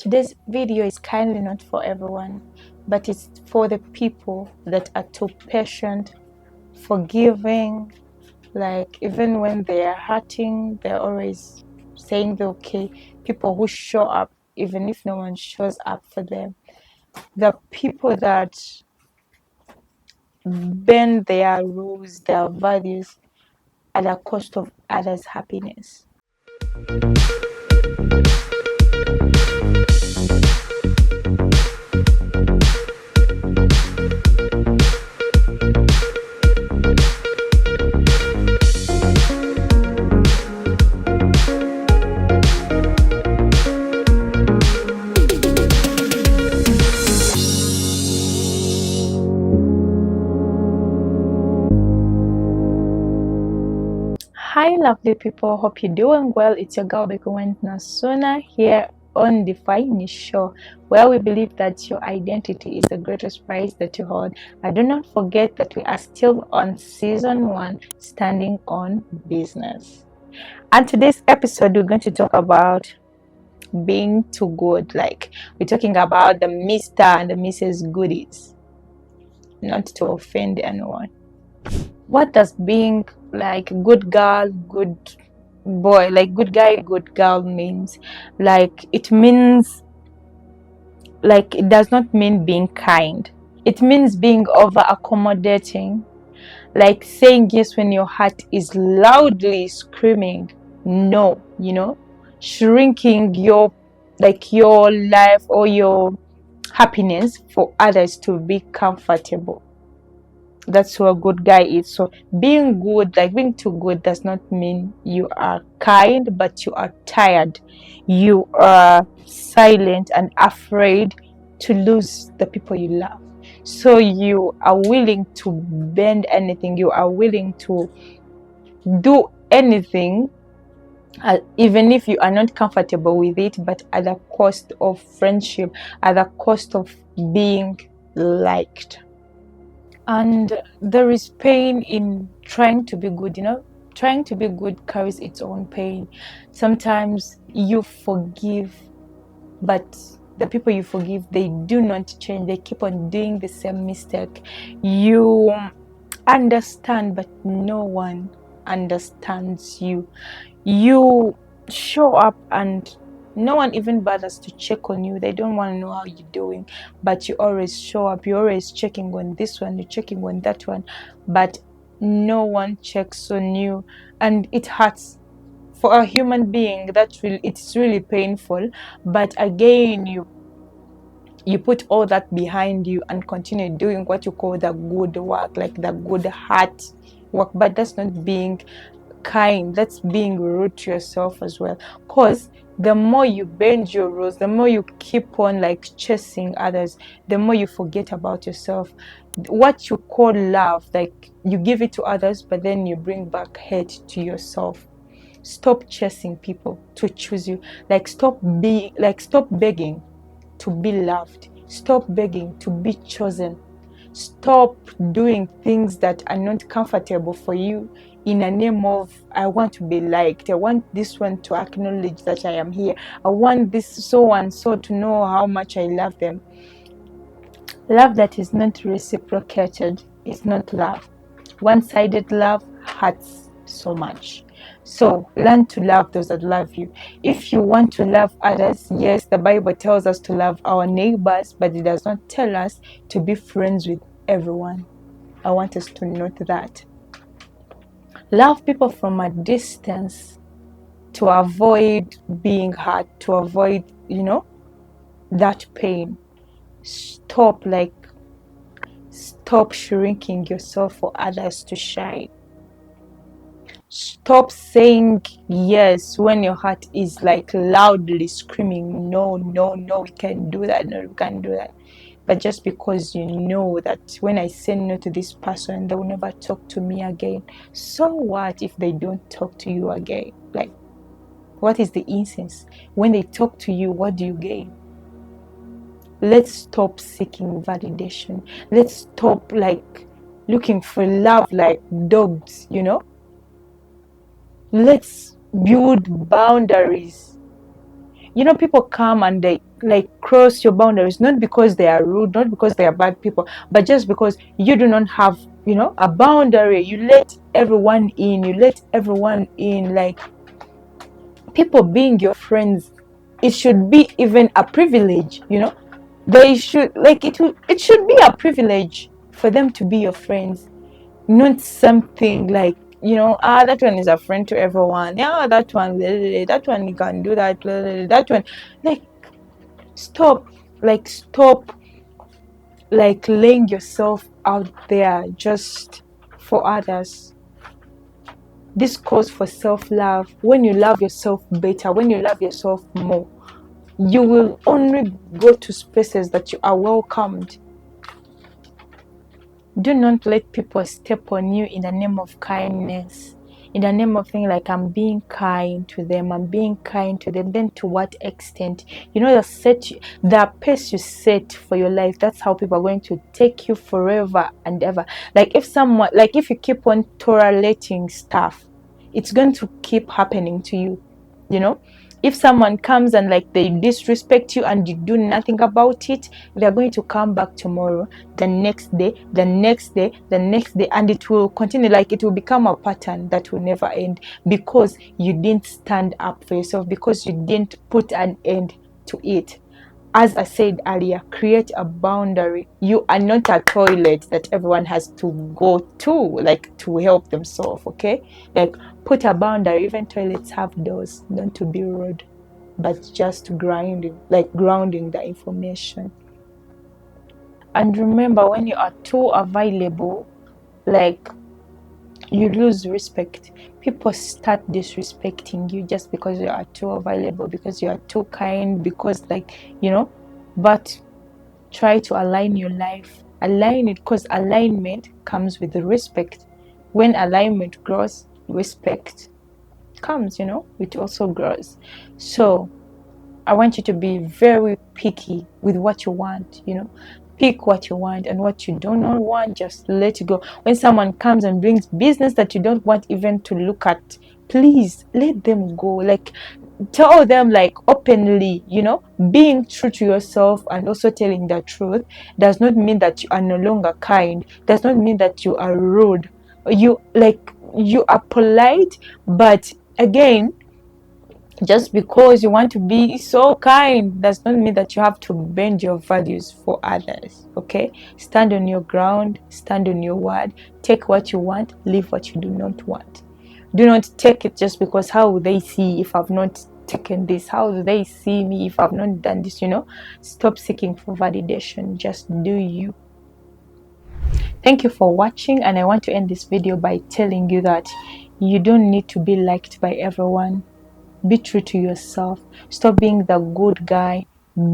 Today's video is kindly not for everyone, but it's for the people that are too patient, forgiving, like even when they are hurting, they're always saying they're okay. People who show up even if no one shows up for them. The people that bend their rules, their values at the cost of others' happiness. Hi lovely people, hope you're doing well. It's your girl Becky Wenz Nasuna here on the Finest Show, where we believe that your identity is the greatest prize that you hold. And do not forget that we are still on season 1, standing on business. And today's episode we're going to talk about being too good. Like, we're talking about the Mr. and the Mrs. Goodies, not to offend anyone. What does being like good girl, good boy, like good guy, good girl means? Like, it means, like, it does not mean being kind. It means being over accommodating, like saying yes when your heart is loudly screaming no, shrinking your life or your happiness for others to be comfortable. That's what a good guy is. So being good, like being too good, does not mean you are kind, but you are tired, you are silent and afraid to lose the people you love. So you are willing to bend anything, you are willing to do anything, even if you are not comfortable with it, but at the cost of friendship, at the cost of being liked. And there is pain in trying to be good. Trying to be good carries its own pain. Sometimes you forgive, but the people you forgive, they do not change. They keep on doing the same mistake. You understand, but no one understands you. You show up and no one even bothers to check on you. They don't want to know how you're doing, but you always show up. You're always checking on this one, you're checking on that one, but no one checks on you, and it hurts. For a human being, it's really painful. But again, you put all that behind you and continue doing what you call the good work, like the good heart work. But that's not being kind, that's being rude to yourself as well. Because the more you bend your rules, the more you keep on like chasing others, the more you forget about yourself. What you call love, like you give it to others, but then you bring back hate to yourself. Stop chasing people to choose you. Like, stop begging to be loved. Stop begging to be chosen. Stop doing things that are not comfortable for you in the name of, I want to be liked. I want this one to acknowledge that I am here. I want this so and so to know how much I love them. Love that is not reciprocated is not love. One-sided love hurts so much. So learn to love those that love you. If you want to love others, yes, the Bible tells us to love our neighbors, but it does not tell us to be friends with everyone. I want us to note that. Love people from a distance to avoid being hurt, to avoid, that pain. Stop shrinking yourself for others to shine. Stop saying yes when your heart is like loudly screaming, no, no, no, we can't do that, no, we can't do that. But just because you know that when I say no to this person, they will never talk to me again. So what if they don't talk to you again? Like, what is the incense? When they talk to you, what do you gain? Let's stop seeking validation. Let's stop looking for love like dogs, Let's build boundaries. People come and like cross your boundaries, not because they are rude, not because they are bad people, but just because you do not have, you know, a boundary. You let everyone in, like people being your friends, it should be even a privilege, you know. They should, like, it should be a privilege for them to be your friends, not something like, you know, that one is a friend to everyone, yeah, that one, that one you can do that, that one, like, stop, stop, like, laying yourself out there just for others. This calls for self-love. When you love yourself better, when you love yourself more, you will only go to spaces that you are welcomed. Do not let people step on you in the name of kindness, in the name of things like, I'm being kind to them, I'm being kind to them. Then to what extent? You know, the pace you set for your life, that's how people are going to take you forever and ever. Like, if you keep on tolerating stuff, it's going to keep happening to you, you know. If someone comes and, like, they disrespect you and you do nothing about it, they're going to come back tomorrow, the next day, the next day, the next day, and it will continue. Like, it will become a pattern that will never end, because you didn't stand up for yourself, because you didn't put an end to it. As I said earlier, create a boundary. You are not a toilet that everyone has to go to, like, to help themselves, okay? Like, put a boundary. Even toilets have doors, not to be rude, but just grounding the information. And remember, when you are too available, like, you lose respect. People start disrespecting you just because you are too available, because you are too kind, because, like, you know. But try to align your life, align it, because alignment comes with the respect. When alignment grows, respect comes, you know, it also grows. So I want you to be very picky with what you want, you know. Pick what you want, and what you do not want, just let it go. When someone comes and brings business that you don't want even to look at, please let them go. Like, tell them, like, openly, you know. Being true to yourself and also telling the truth does not mean that you are no longer kind, does not mean that you are rude. You are polite, but again, just because you want to be so kind does not mean that you have to bend your values for others, okay? Stand on your ground, stand on your word. Take what you want, leave what you do not want. Do not take it just because, how will they see if I've not taken this? How do they see me if I've not done this, you know? Stop seeking for validation. Just do you. Thank you for watching, and I want to end this video by telling you that you don't need to be liked by everyone. Be true to yourself. Stop being the good guy.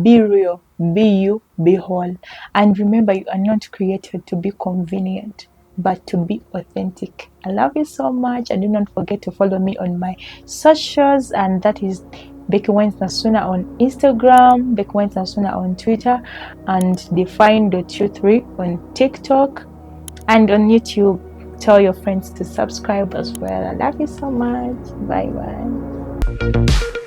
Be real. Be you. Be whole. And remember, you are not created to be convenient, but to be authentic. I love you so much. And do not forget to follow me on my socials. And that is Becky Wenz Nasuna on Instagram, Becky Wenz Nasuna on Twitter, and define.23 on TikTok, and on YouTube. Tell your friends to subscribe as well. I love you so much. Bye bye.